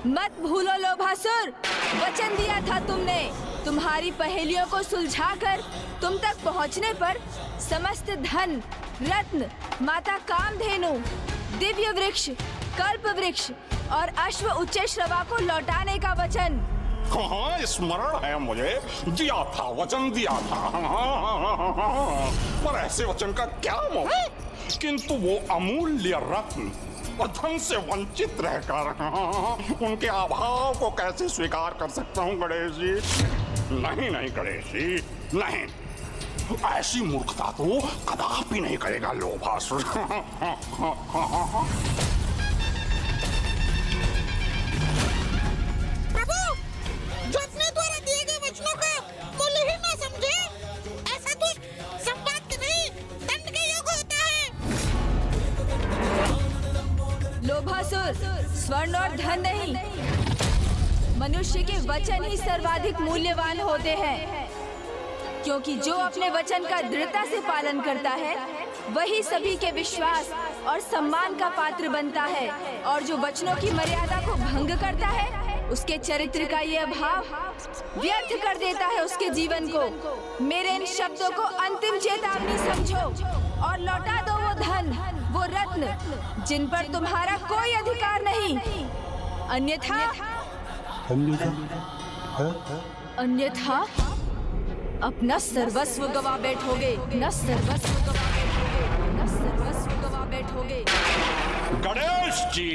मत भूलो लोभासुर, वचन दिया था तुमने। तुम्हारी पहेलियों को सुलझाकर तुम तक पहुंचने पर समस्त धन, रत्न, माता कामधेनु, दिव्य वृक्ष, कल्प वृक्ष और अश्व उच्चैश्रवा को लौटाने का वचन। हाँ, स्मरण है मुझे, दिया था, वचन दिया था। पर ऐसे वचन का क्या मोह? किंतु वो अमूल्य रत्न और धन से वंचित रहकर उनके अभाव को कैसे स्वीकार कर सकता हूँ गणेश जी? नहीं नहीं गणेश जी, नहीं, ऐसी मूर्खता तो कदापि नहीं करेगा लोभासुर। प्रभु, जो अपने द्वारा दिए गए वचनों का मूल्य ही ना समझे, ऐसा दुष्ट संवाद के नहीं दंड के योग होता है। लोभासुर, स्वर्ण और धन नहीं, मनुष्य के वचन ही सर्वाधिक मूल्यवान होते हैं, क्योंकि जो अपने वचन का दृढ़ता से पालन करता है वही सभी के विश्वास और सम्मान का पात्र बनता है, और जो वचनों की मर्यादा को भंग करता है उसके चरित्र का ये अभाव व्यर्थ कर देता है उसके जीवन को। मेरे इन शब्दों को अंतिम चेतावनी समझो और लौटा दो वो धन, वो रत्न जिन पर तुम्हारा कोई अधिकार नहीं, अन्यथा अपना सर्वस्व गवा बैठोगे, न सर्वस्व गवा बैठोगे, न सर्वस्व गवा बैठोगे। गणेश जी,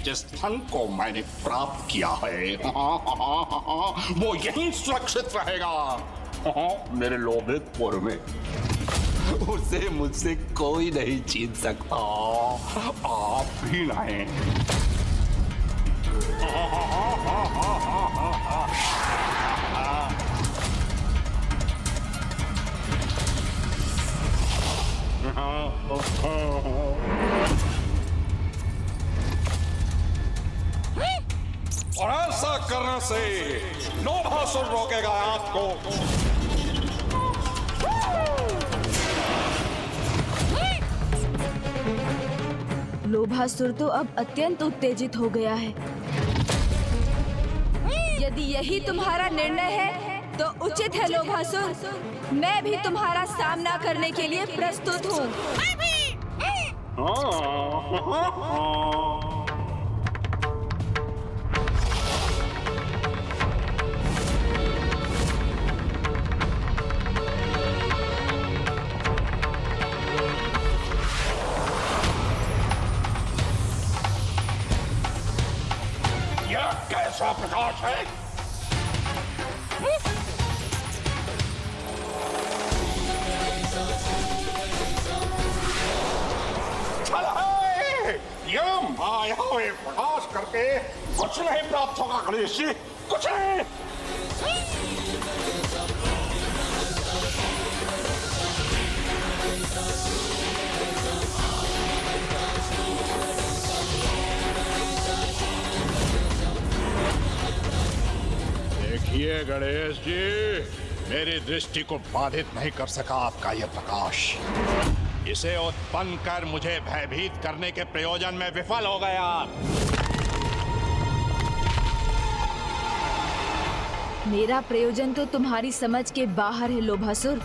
जिस धन को मैंने प्राप्त किया है वो यहीं सुरक्षित रहेगा मेरे लोभित पुर में। उसे मुझसे कोई नहीं छीन सकता, आप भी नहीं। और ऐसा करने से लोभासुर रोकेगा आपको। लोभासुर तो अब अत्यंत उत्तेजित हो गया है। यदि यही तुम्हारा निर्णय है तो उचित है लोभासुर, मैं भी तुम्हारा सामना करने के लिए प्रस्तुत हूँ। यह कैसा प्रकाश है? यह मायावी प्रकाश करके कुछ नहीं प्राप्त होगा गणेश जी, कुछ नहीं। देखिए गणेश जी, मेरी दृष्टि को बाधित नहीं कर सका आपका यह प्रकाश। इसे उत्पन्न कर मुझे भयभीत करने के प्रयोजन में विफल हो गया। मेरा प्रयोजन तो तुम्हारी समझ के बाहर है लोभासुर।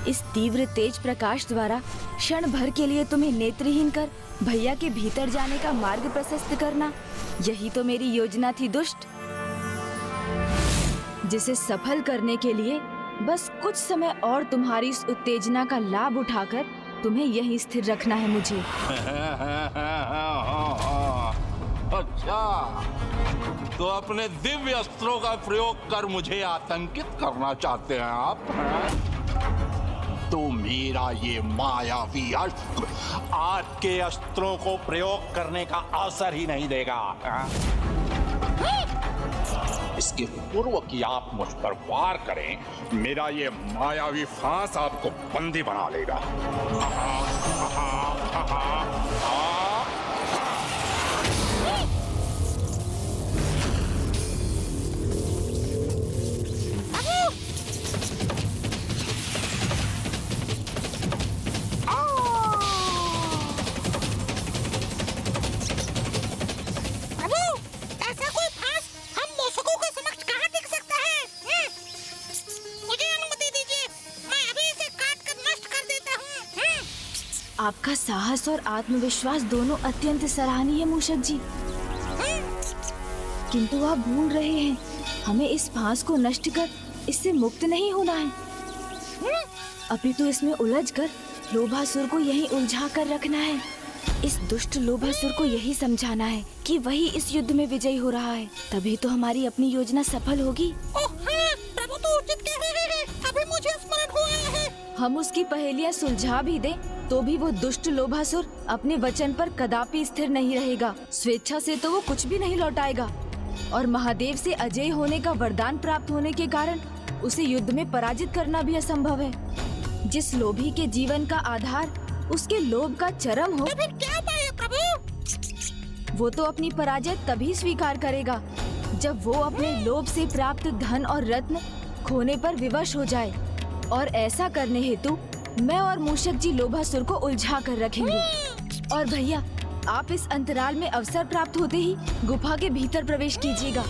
इस तीव्र तेज प्रकाश द्वारा क्षण भर के लिए तुम्हें नेत्रहीन कर भैया के भीतर जाने का मार्ग प्रशस्त करना, यही तो मेरी योजना थी दुष्ट, जिसे सफल करने के लिए बस कुछ समय और तुम्हारी इस उत्तेजना का लाभ उठाकर तुम्हें यहीं स्थिर रखना है मुझे। अच्छा, तो अपने दिव्य अस्त्रों का प्रयोग कर मुझे आतंकित करना चाहते हैं आप? तो मेरा ये मायावी अस्त्र आपके अस्त्रों को प्रयोग करने का अवसर ही नहीं देगा। इसके पूर्व कि आप मुझ पर वार करें, मेरा ये मायावी फांस आपको बंदी बना लेगा। आपका साहस और आत्मविश्वास दोनों अत्यंत सराहनीय है मूषक जी, किंतु आप भूल रहे हैं, हमें इस फांस को नष्ट कर इससे मुक्त नहीं होना है, अपितु इसमें उलझकर लोभासुर को यहीं उलझा कर रखना है। इस दुष्ट लोभासुर को यही समझाना है कि वही इस युद्ध में विजयी हो रहा है, तभी तो हमारी अपनी योजना सफल होगी। ओह हाँ, प्रभु तो उचित कह रहे हैं, अभी मुझे स्मरण हुआ है। हम उसकी पहेलियां सुलझा भी दें तो भी वो दुष्ट लोभासुर अपने वचन पर कदापि स्थिर नहीं रहेगा। स्वेच्छा से तो वो कुछ भी नहीं लौटाएगा और महादेव से अजय होने का वरदान प्राप्त होने के कारण उसे युद्ध में पराजित करना भी असंभव है। जिस लोभी के जीवन का आधार उसके लोभ का चरम हो, तो फिर क्या उपाय है प्रभु? वो तो अपनी पराजय तभी स्वीकार करेगा जब वो अपने लोभ से प्राप्त धन और रत्न खोने पर विवश हो जाए, और ऐसा करने हेतु मैं और मूषक जी लोभासुर को उलझा कर रखेंगे। और भैया, आप इस अंतराल में अवसर प्राप्त होते ही गुफा के भीतर प्रवेश कीजिएगा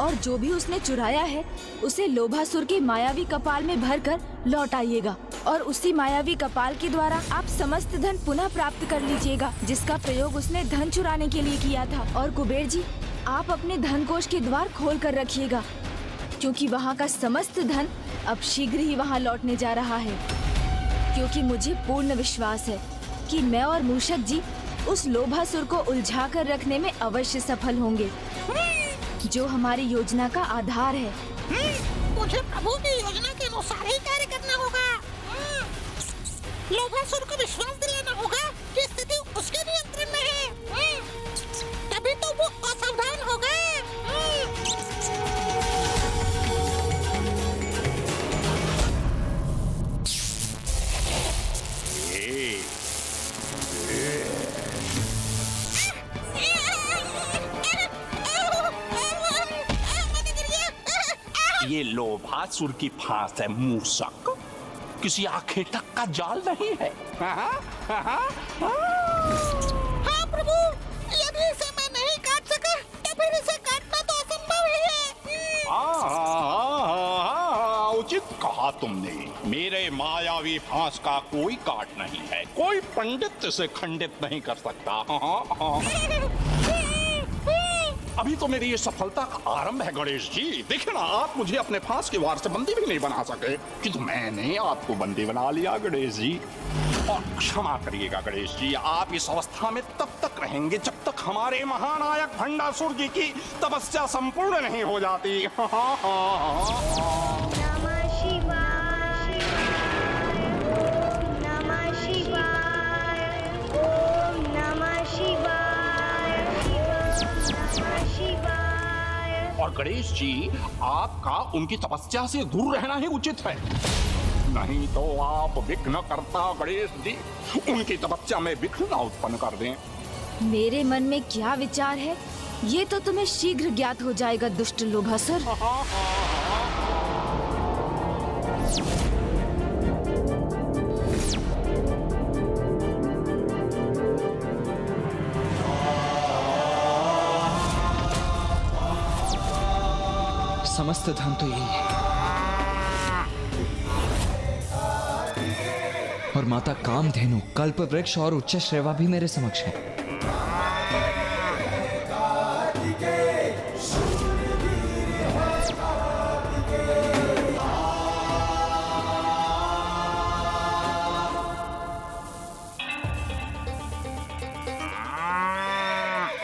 और जो भी उसने चुराया है उसे लोभासुर के मायावी कपाल में भरकर लौट आइएगा, और उसी मायावी कपाल के द्वारा आप समस्त धन पुनः प्राप्त कर लीजिएगा जिसका प्रयोग उसने धन चुराने के लिए किया था। और कुबेर जी, आप अपने धन कोष के द्वार खोल कर रखिएगा, क्योंकि वहाँ का समस्त धन अब शीघ्र ही वहाँ लौटने जा रहा है, क्योंकि मुझे पूर्ण विश्वास है कि मैं और मूषक जी उस लोभासुर को उलझा कर रखने में अवश्य सफल होंगे, जो हमारी योजना का आधार है। मुझे प्रभु की योजना के अनुसार ही कार्य करना होगा। लोभासुर को विश्वास दिलाना होगा कि स्थिति उसके नियंत्रण में है, तभी तो वो असावधान होगा। ये लोभासुर की फांस है मूषक, किसी आखेटक का जाल नहीं है। हाँ प्रभु, यदि इसे मैं नहीं काट सका तो फिर इसे काटना तो असंभव ही है। उचित कहा तुमने। मेरे मायावी फांस का कोई काट नहीं है, कोई पंडित इसे खंडित नहीं कर सकता। अभी तो मेरी ये सफलता का आरंभ है गणेश जी। देखिए ना, आप मुझे अपने फांस के वार से बंदी भी नहीं बना सके, किंतु मैंने आपको बंदी बना लिया गणेश जी। और क्षमा करिएगा गणेश जी, आप इस अवस्था में तब तक रहेंगे जब तक हमारे महानायक भंडासुर जी की तपस्या संपूर्ण नहीं हो जाती। और गणेश जी, आपका उनकी तपस्या से दूर रहना ही उचित है, नहीं तो आप विघ्न करता गणेश जी उनकी तपस्या में विघ्न ना उत्पन्न कर दें। मेरे मन में क्या विचार है ये तो तुम्हें शीघ्र ज्ञात हो जाएगा दुष्ट लोभासुर। समस्त धन तो यही है, और माता कामधेनु, कल्प वृक्ष और उच्च श्रेवा भी मेरे समक्ष है।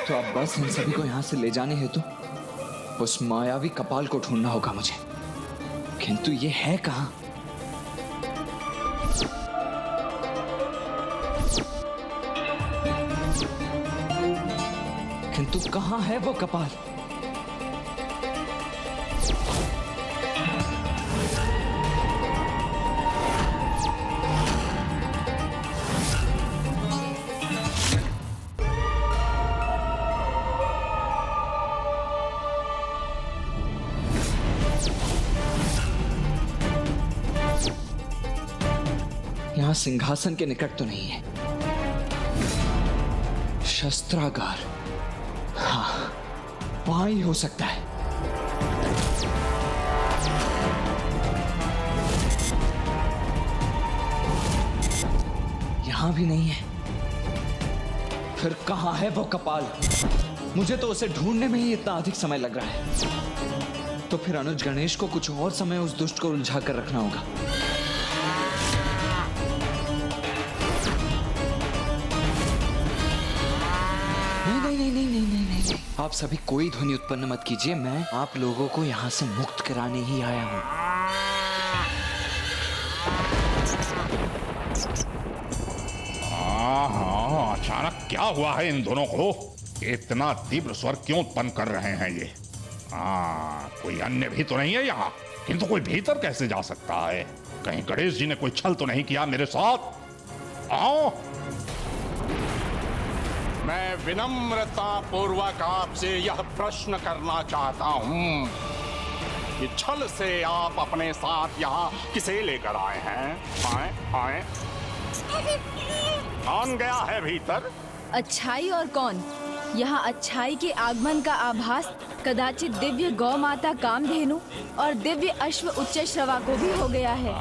तो अब बस इन सभी को यहां से ले जाने हेतु उस मायावी कपाल को ढूंढना होगा मुझे, किंतु ये है कहां? किंतु कहां है वो कपाल? यहां सिंहासन के निकट तो नहीं है। शस्त्रागार, हाँ, वहां ही हो सकता है। यहां यहाँ भी नहीं है। फिर कहाँ है वो कपाल? मुझे तो उसे ढूंढने में ही इतना अधिक समय लग रहा है। तो फिर अनुज गणेश को कुछ और समय उस दुष्ट को उलझा कर रखना होगा। नहीं। आप सभी कोई ध्वनि उत्पन्न मत कीजिए। मैं आप लोगों को यहाँ से मुक्त कराने ही आया हूँ। हाँ, अचानक क्या हुआ है इन दोनों को? इतना तीव्र स्वर क्यों उत्पन्न कर रहे हैं ये? कोई अन्य भी तो नहीं है यहाँ, किंतु कोई भीतर कैसे जा सकता है? कहीं गणेश जी ने कोई छल तो नहीं किया मेरे साथ? आओ। मैं विनम्रता पूर्वक आपसे यह प्रश्न करना चाहता हूँ कि छल से आप अपने साथ यहाँ किसे लेकर आए हैं? आए कौन गया है भीतर? अच्छाई और कौन? यहाँ अच्छाई के आगमन का आभास कदाचित दिव्य गौ माता कामधेनु और दिव्य अश्व उच्च श्रवा को भी हो गया है।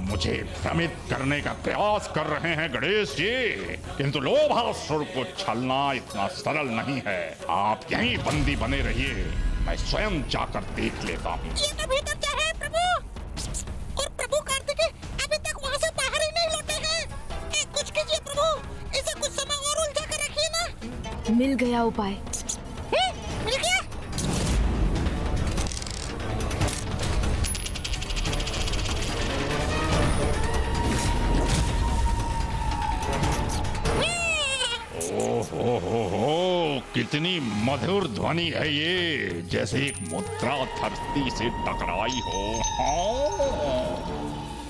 मुझे भ्रमित करने का प्रयास कर रहे हैं गणेश जी, किंतु लोभासुर को छलना इतना सरल नहीं है। आप यहीं बंदी बने रहिए, मैं स्वयं जाकर देख लेता हूँ। ये तो भीतर क्या है प्रभु? और प्रभु कार्तिकेय अभी तक वहाँ से बाहर ही नहीं लौटे हैं। कुछ कीजिए प्रभु, इसे कुछ समय और उलझा कर रखिए ना। मिल गया उपाय। मिल गया? ओहो, कितनी मधुर ध्वनि है ये, जैसे एक मुद्रा धरती से टकराई हो।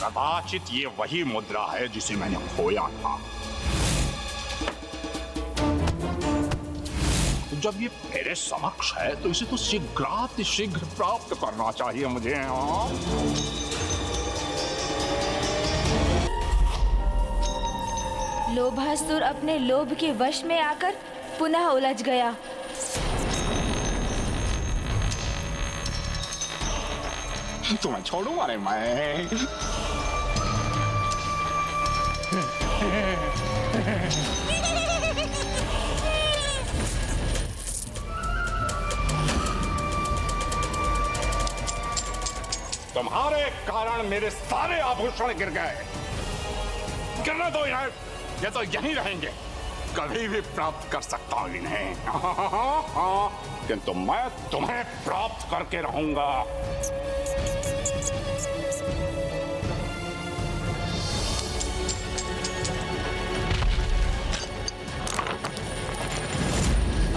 कदाचित ये वही मुद्रा है जिसे मैंने खोया था। जब ये मेरे समक्ष है तो इसे तो शीघ्र प्राप्त करना चाहिए मुझे। लोभासुर अपने लोभ के वश में आकर पुनः उलझ गया। तुम्हें छोड़ूंगा नहीं मैं। तुम्हारे कारण मेरे सारे आभूषण गिर गए। गिरने दो इन्हें, ये तो यहीं रहेंगे। कभी भी प्राप्त कर सकता हूं इन्हें। किंतु मैं तुम्हें प्राप्त करके रहूंगा।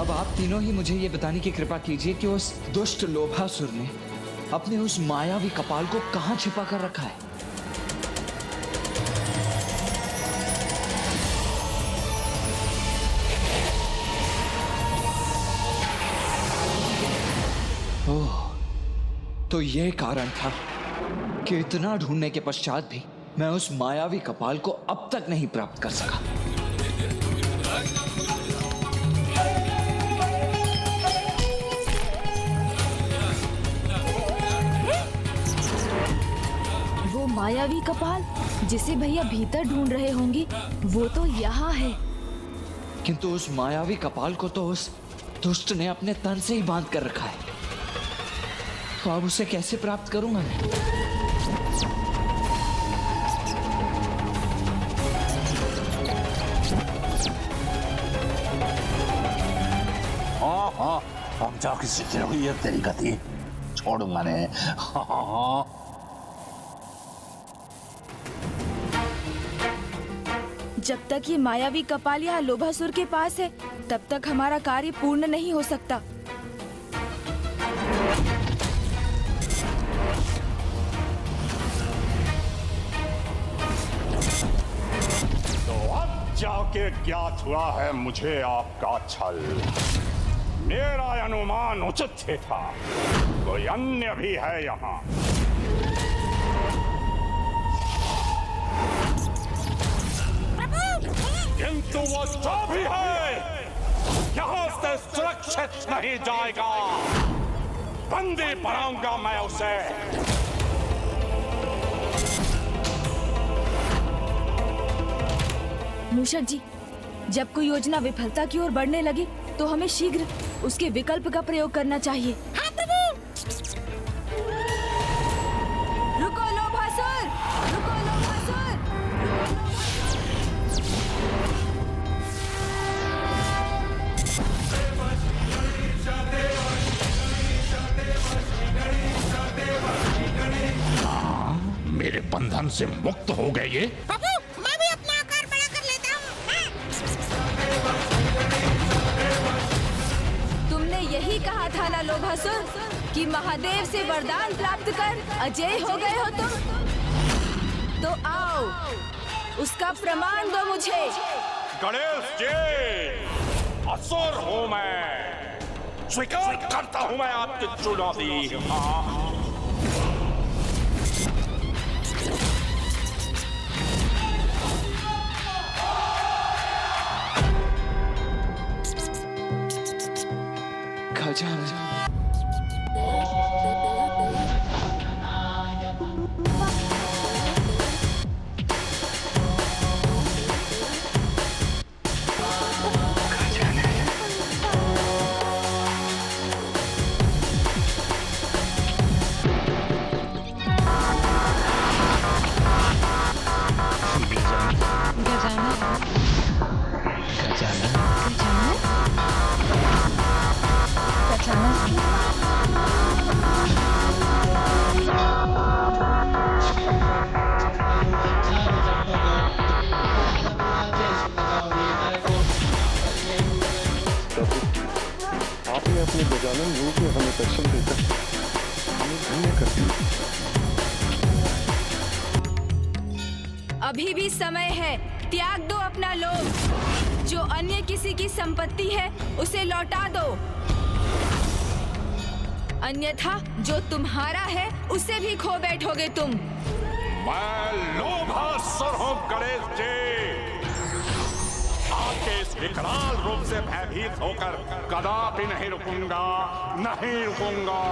अब आप तीनों ही मुझे ये बताने की कृपा कीजिए कि उस दुष्ट लोभासुर ने अपने उस मायावी कपाल को कहां छिपा कर रखा है। ओह, तो ये कारण था कि इतना ढूंढने के पश्चात भी मैं उस मायावी कपाल को अब तक नहीं प्राप्त कर सका। वो मायावी कपाल जिसे भैया भीतर ढूंढ रहे होंगे, वो तो यहाँ है। किंतु उस मायावी कपाल को तो उस दुष्ट ने अपने तन से ही बांध कर रखा है। तो अब उसे कैसे प्राप्त करूंगा मैं? हाँ, अब जाके सीख रही है तेरी गति। छोड़ूंगा नहीं। हाँ। जब तक ये मायावी कपाल यहाँ लोभासुर के पास है, तब तक हमारा कार्य पूर्ण नहीं हो सकता। तो अब जाके ज्ञात हुआ है मुझे आपका छल। मेरा अनुमान उचित ही था। कोई अन्य भी है यहाँ। किंतु वो जो भी है यहाँ से सुरक्षित नहीं जाएगा। बंदी बनाऊंगा मैं उसे। मूषक जी, जब कोई योजना विफलता की ओर बढ़ने लगे तो हमें शीघ्र उसके विकल्प का प्रयोग करना चाहिए। हाँ प्रभु। रुको लोभासुर, रुको लोभासुर। मेरे बंधन से मुक्त हो गए ये। प्रभु मैं भी अपना आकार बड़ा कर लेता हूँ। तुमने यही कहा था ना लोभासुर कि महादेव से वरदान प्राप्त कर अजय हो गए हो तुम। तो आओ, उसका प्रमाण दो मुझे। गणेश जी, असुर हूँ मैं, स्वीकार करता हूँ मैं आपकी चुनौती। खजाना। आपने अपने गजानन रूप में हमें दर्शन देकर हमें धन्य कर दिया। अभी भी समय है, त्याग दो अपना लोभ। जो अन्य किसी की संपत्ति है उसे लौटा दो, अन्यथा जो तुम्हारा है उसे भी खो बैठोगे तुम। मैं लोभासुर हूँ गणेश जी, आपके इस विकराल रूप से भयभीत होकर कदापि नहीं रुकूंगा, नहीं रुकूंगा।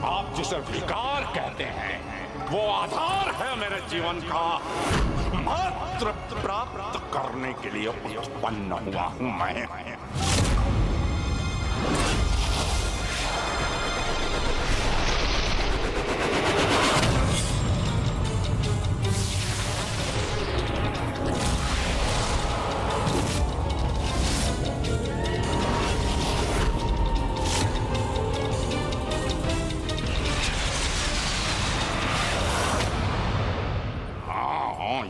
आप जिसे विकार कहते हैं वो आधार है मेरे जीवन का, मात्र प्राप्त करने के लिए उत्पन्न हुआ हूं मैं।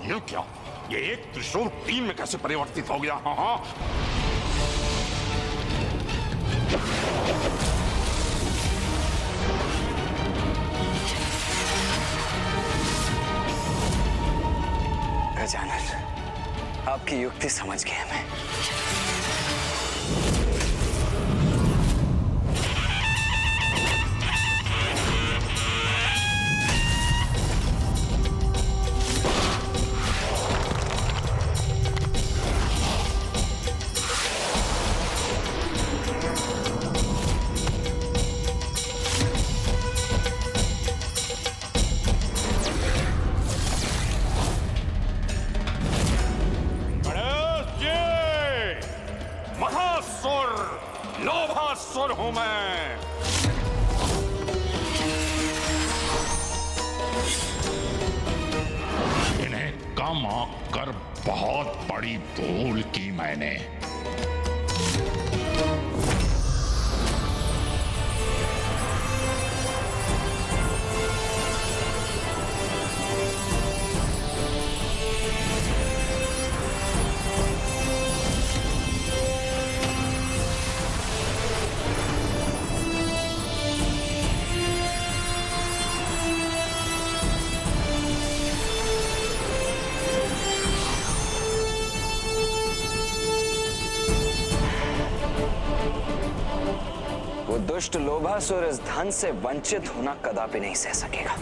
ये क्या? ये एक त्रिशूल 3 में कैसे परिवर्तित हो गया? हाँ। गजानन, आपकी युक्ति समझ गए मैं। लोभासुर हूं मैं। इन्हें कम आंककर बहुत बड़ी भूल की मैंने। दुष्ट लोभासुर इस धन से वंचित होना कदापि नहीं सह सकेगा।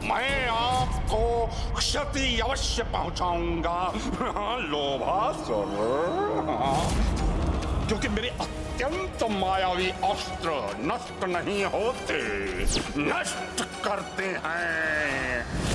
मैं आपको क्षति अवश्य पहुंचाऊंगा लोभासुर, क्योंकि मेरी अत्यंत मायावी अस्त्र नष्ट नहीं होते, नष्ट करते हैं।